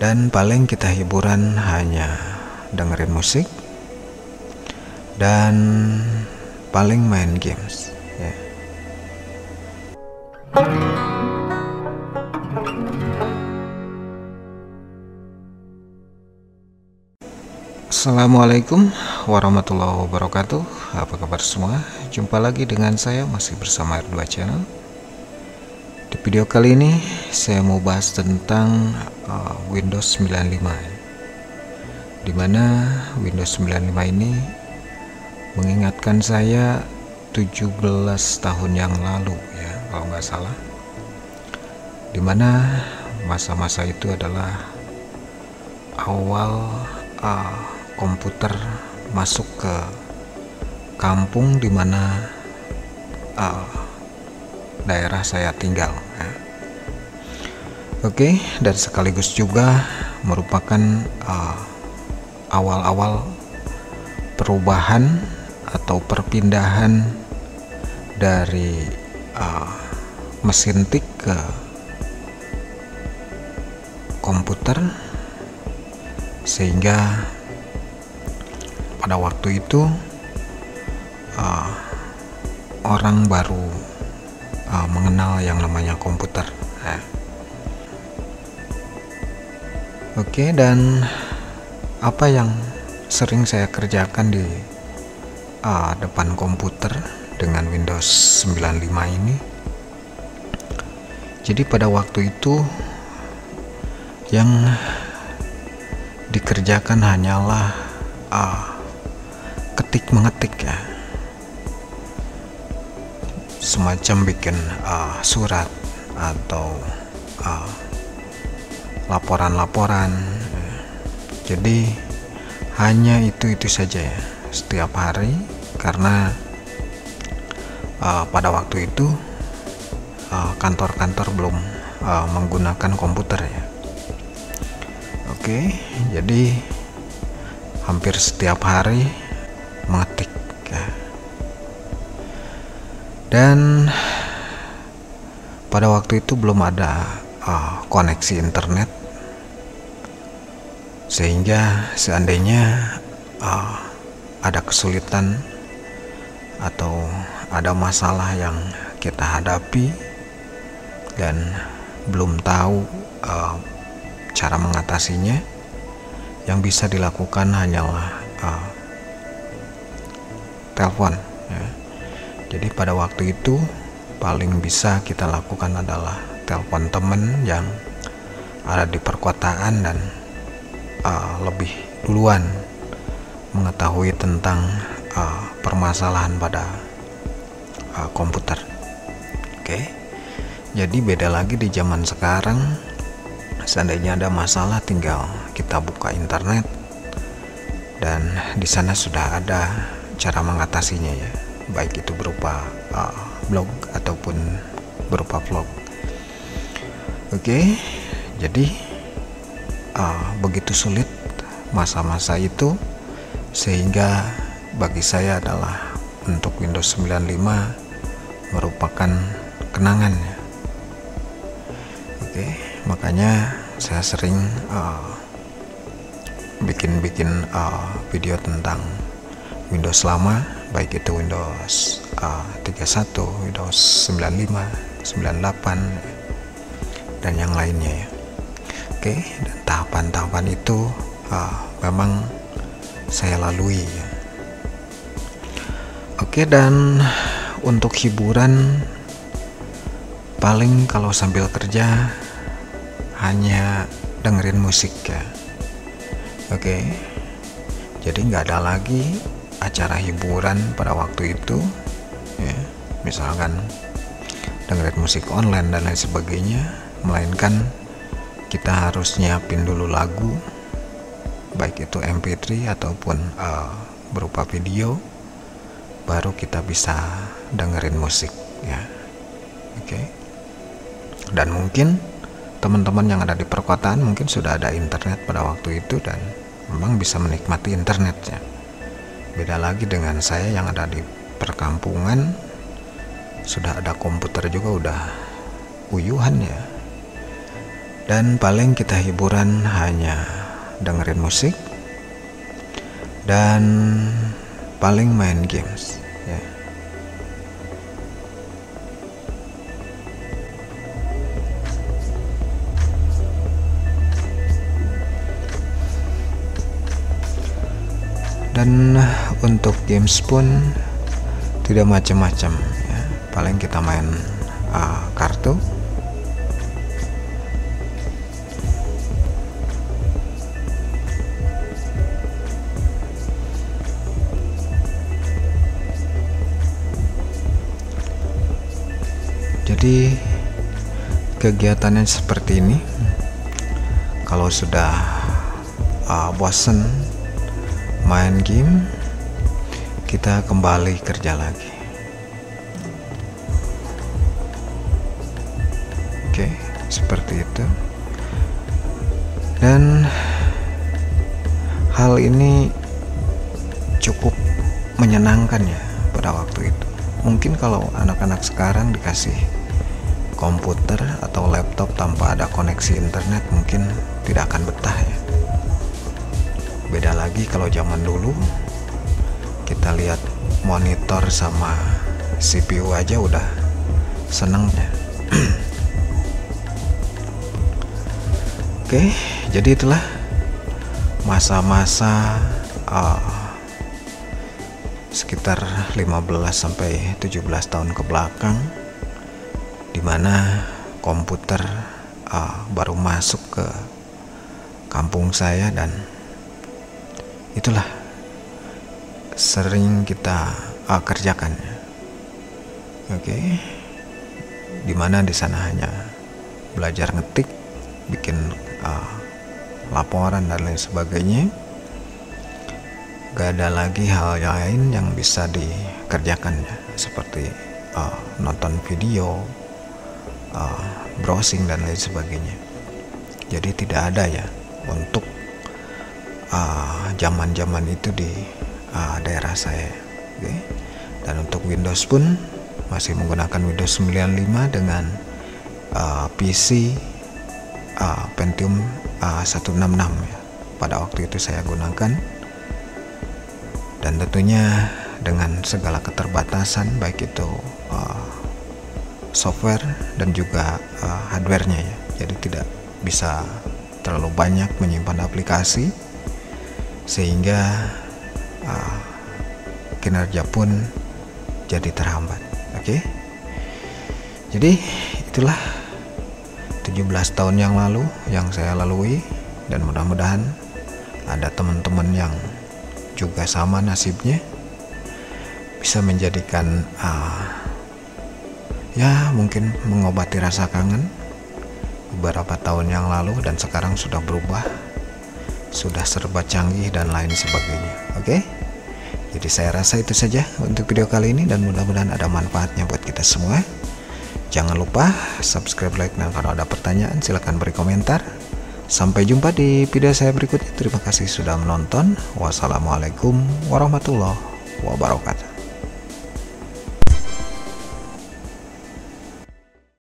Dan paling kita hiburan hanya dengerin musik dan paling main games ya. Assalamualaikum warahmatullahi wabarakatuh. Apa kabar semua? Jumpa lagi dengan saya, masih bersama R2 Channel. Di video kali ini saya mau bahas tentang Windows 95, dimana Windows 95 ini mengingatkan saya 17 tahun yang lalu ya, kalau nggak salah, dimana masa-masa itu adalah awal komputer masuk ke kampung dimana daerah saya tinggal ya. Oke, dan sekaligus juga merupakan awal-awal perubahan atau perpindahan dari mesin tik ke komputer, sehingga pada waktu itu orang baru mengenal yang namanya komputer ya. Oke, dan apa yang sering saya kerjakan di depan komputer dengan Windows 95 ini, jadi pada waktu itu yang dikerjakan hanyalah ketik mengetik ya, semacam bikin surat atau laporan-laporan. Jadi hanya itu saja ya setiap hari, karena pada waktu itu kantor-kantor belum menggunakan komputer ya. Oke, jadi hampir setiap hari mengetik ya. Dan pada waktu itu belum ada koneksi internet, sehingga seandainya ada kesulitan atau ada masalah yang kita hadapi dan belum tahu cara mengatasinya, yang bisa dilakukan hanyalah telepon ya. Jadi pada waktu itu paling bisa kita lakukan adalah telepon teman yang ada di perkotaan dan lebih duluan mengetahui tentang permasalahan pada komputer. Oke, jadi beda lagi di zaman sekarang. Seandainya ada masalah, tinggal kita buka internet dan di sana sudah ada cara mengatasinya ya, baik itu berupa blog ataupun berupa vlog. Oke, jadi begitu sulit masa-masa itu, sehingga bagi saya adalah untuk Windows 95 merupakan kenangan ya. Oke, makanya saya sering bikin video tentang Windows lama, baik itu Windows 31, Windows 95, 98 dan yang lainnya ya. Oke, dan tahapan-tahapan itu memang saya lalui ya. Oke, dan untuk hiburan paling kalau sambil kerja hanya dengerin musik ya. Oke, jadi nggak ada lagi acara hiburan pada waktu itu ya, misalkan dengerin musik online dan lain sebagainya, melainkan kita harus nyiapin dulu lagu, baik itu MP3 ataupun berupa video, baru kita bisa dengerin musik ya. Oke, dan mungkin teman-teman yang ada di perkotaan mungkin sudah ada internet pada waktu itu dan memang bisa menikmati internetnya. Beda lagi dengan saya yang ada di perkampungan, sudah ada komputer juga udah uyuhan ya. dan paling kita hiburan hanya dengerin musik dan paling main games ya. Dan untuk games pun tidak macam-macam ya. Paling kita main kartu, jadi kegiatannya seperti ini. Kalau sudah bosen main game, kita kembali kerja lagi. Oke, seperti itu. Dan hal ini cukup menyenangkan ya pada waktu itu. Mungkin kalau anak-anak sekarang dikasih komputer atau laptop tanpa ada koneksi internet, mungkin tidak akan betah ya. Beda lagi kalau zaman dulu, kita lihat monitor sama CPU aja udah seneng ya. Oke, jadi itulah masa-masa sekitar 15-17 tahun ke belakang, dimana komputer baru masuk ke kampung saya, dan itulah sering kita kerjakan. Oke, dimana di sana hanya belajar ngetik, bikin laporan dan lain sebagainya. Gak ada lagi hal lain yang bisa dikerjakan ya, seperti nonton video, browsing dan lain sebagainya. Jadi tidak ada ya untuk zaman-zaman itu di daerah saya. Okay. Dan untuk Windows pun masih menggunakan Windows 95 dengan PC Pentium 166 ya. Pada waktu itu saya gunakan, dan tentunya dengan segala keterbatasan baik itu software dan juga hardwarenya ya. Jadi tidak bisa terlalu banyak menyimpan aplikasi, sehingga kinerja pun jadi terhambat. Oke. Jadi itulah 17 tahun yang lalu yang saya lalui, dan mudah-mudahan ada teman-teman yang juga sama nasibnya, bisa menjadikan ya mungkin mengobati rasa kangen beberapa tahun yang lalu, dan sekarang sudah berubah, sudah serba canggih dan lain sebagainya. Oke, jadi saya rasa itu saja untuk video kali ini, dan mudah-mudahan ada manfaatnya buat kita semua. Jangan lupa subscribe, like, dan kalau ada pertanyaan silahkan beri komentar. Sampai jumpa di video saya berikutnya. Terima kasih sudah menonton. Wassalamualaikum warahmatullahi wabarakatuh.